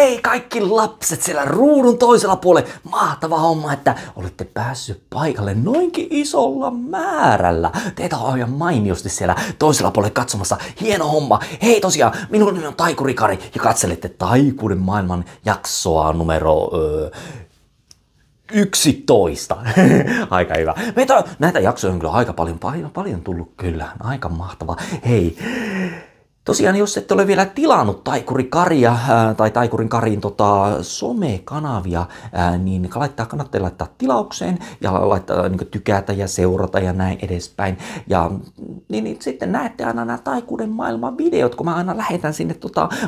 Hei kaikki lapset siellä ruudun toisella puolella. Mahtava homma, että olette päässyt paikalle noinkin isolla määrällä. Teitä on ihan mainiosti siellä toisella puolella katsomassa. Hieno homma. Hei tosiaan, minun nimi on Taikuri Kari ja katselette Taikuuden maailman jaksoa numero 11. Aika hyvä. Näitä jaksoja on kyllä aika paljon tullut kyllä. Aika mahtava. Hei. Tosiaan, jos ette ole vielä tilannut Taikuri Karia tai Taikurin Karin somekanavia, niin kannattaa laittaa tilaukseen ja laittaa niin tykätä ja seurata ja näin edespäin. Ja niin sitten näette aina nämä Taikuuden maailman videot, kun mä aina lähetän sinne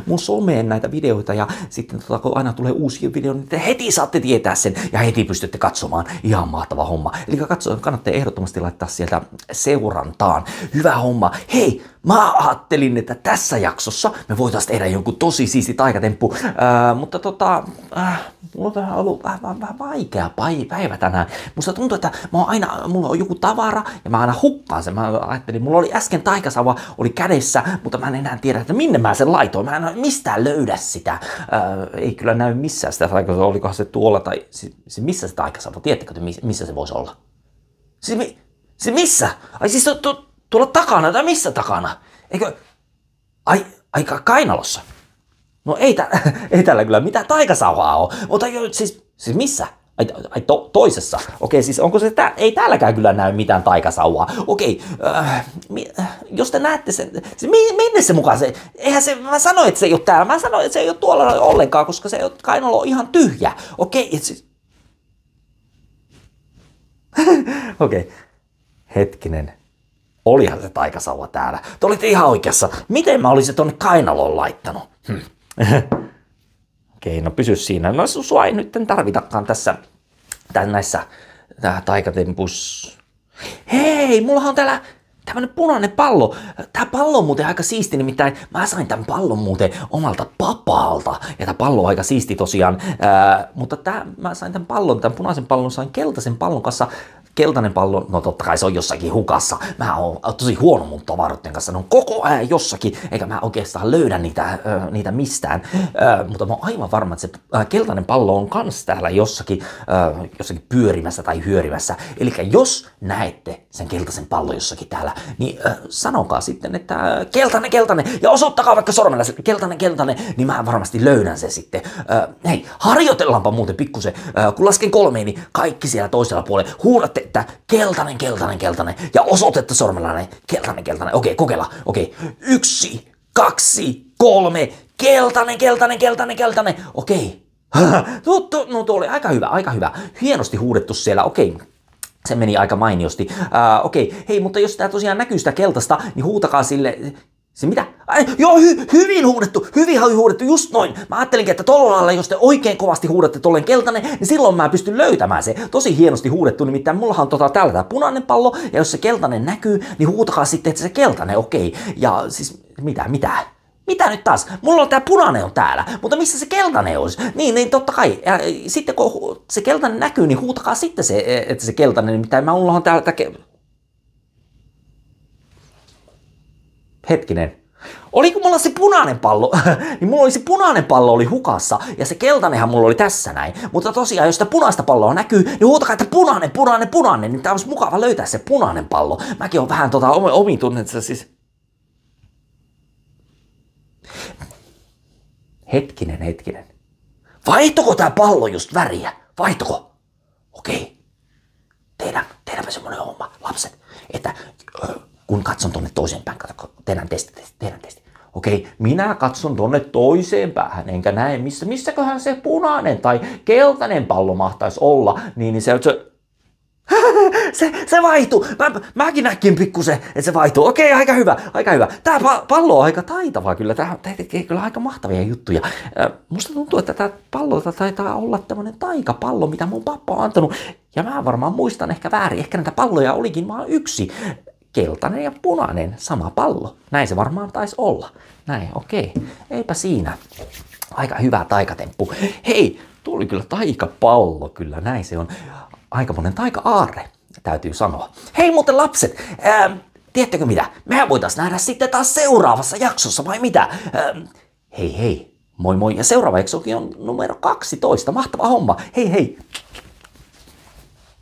mun someen näitä videoita ja sitten kun aina tulee uusia videoita, niin te heti saatte tietää sen ja heti pystytte katsomaan. Ihan mahtava homma. Eli kannattaa ehdottomasti laittaa sieltä seurantaan. Hyvä homma. Hei! Mä ajattelin, että tässä jaksossa me voitaisiin tehdä jonkun tosi siisti taikatemppu, mutta mulla on vähän ollut vähän vaikea päivä tänään. Musta tuntuu, että mulla on joku tavara ja mä aina hukkaan sen. Mä ajattelin, mulla oli äsken taikasauva, oli kädessä, mutta mä en enää tiedä, että minne mä sen laitoin. Mä en mistään löydä sitä. Ei kyllä näy missään sitä taikasauva, olikohan se tuolla tai missä se taikasauva, tiedättekö missä se voisi olla? Se missä? Ai siis tuolla takana tai missä takana? Eikö? Aika kainalossa. No ei täällä kyllä mitään taikasauhaa ole. Mutta siis missä? Toisessa. Okei, siis onko se ei täälläkään kyllä näy mitään taikasauhaa. Okei, jos te näette sen, minne se mukaan se? Eihän se, mä sanoin, että se ei ole täällä. Mä sanoin, että se ei ole tuolla ollenkaan, koska se kainalo on ihan tyhjä. Okei, siis okei. Hetkinen. Olihan se taikasauva täällä. Te olitte ihan oikeassa. Miten mä olisin tonne kainaloon laittanut? Okei, no pysy siinä. No sua ei nyt tarvitakaan näissä taikatempus. Hei, mullahan on täällä tämmönen punainen pallo. Tää pallo on muuten aika siisti, nimittäin mä sain tämän pallon muuten omalta papalta. Ja tää pallo on aika siisti tosiaan. Mutta mä sain tämän punaisen pallon, sain keltaisen pallon kanssa. Keltainen pallo, no totta kai se on jossakin hukassa. Mä oon tosi huono mun tavaroiden kanssa. Ne on koko ajan jossakin, eikä mä oikeastaan löydä niitä mistään. Mutta mä oon aivan varma, että se keltainen pallo on kans täällä jossakin pyörimässä tai hyörimässä. Eli jos näette sen keltaisen pallon jossakin täällä, niin sanokaa sitten, että keltainen, ja osoittakaa vaikka sormella se keltainen, niin mä varmasti löydän sen sitten. Hei, harjoitellaanpa muuten pikkusen. Kun lasken 3, niin kaikki siellä toisella puolella huudatte, että keltainen, ja osoitetta sormella näin, keltainen. Okei, kokeillaan. Okei, 1, 2, 3, keltainen. Okei. No tuo oli aika hyvä. Hienosti huudettu siellä, okei. Se meni aika mainiosti. Okei, hei, mutta jos tää tosiaan näkyy sitä keltaista, niin huutakaa sille. Se mitä? Joo, hyvin huudettu, just noin. Mä ajattelinkin, että tolla lailla, jos te oikein kovasti huudatte tolleen keltainen, niin silloin mä pystyn löytämään se. Tosi hienosti huudettu, nimittäin mullahan on täällä tää punainen pallo, ja jos se keltainen näkyy, niin huutakaa sitten, että se keltainen, okei. Ja siis, mitä nyt taas? Mulla on tää punainen on täällä, mutta missä se keltainen olisi? Niin totta kai. Ja sitten kun se keltainen näkyy, niin huutakaa sitten se, että se keltainen, nimittäin mulla on täällä Hetkinen. Oliko mulla se punainen pallo? Niin mulla oli se punainen pallo oli hukassa ja se keltainenhan mulla oli tässä näin. Mutta tosiaan, jos sitä punaista palloa näkyy, niin huutakaa, että punainen, niin tää olisi mukava löytää se punainen pallo. Mäkin on vähän omitunnetta siis. Hetkinen. Vaihtoko tää pallo just väriä? Vaihtoko? Okei. Tehdäänpä semmonen homma, lapset, että kun katson tonne toiseen päin, tehdään testi. Okei, minä katson tonne toiseen päähän, enkä näe missäköhän se punainen tai keltainen pallo mahtaisi olla, niin se vaihtuu. Mäkin näkin pikkusen, että se vaihtuu. Okei, aika hyvä. Tää pallo on aika taitava kyllä. Tää tekee kyllä aika mahtavia juttuja. Musta tuntuu, että tää pallo taitaa olla tämmönen taikapallo, mitä mun pappa on antanut. Ja mä varmaan muistan ehkä väärin. Ehkä näitä palloja olikin vaan yksi. Keltainen ja punainen, sama pallo. Näin se varmaan taisi olla. Näin, okei. Eipä siinä. Aika hyvä taikatemppu. Hei, tuo oli kyllä taikapallo, kyllä näin se on. Aikamoinen taika-aarre, täytyy sanoa. Hei muuten lapset, tiedättekö mitä? Mehän voitaisiin nähdä sitten taas seuraavassa jaksossa, vai mitä? Hei, Moi moi. Ja seuraava eksoki on numero 12. Mahtava homma. Hei hei.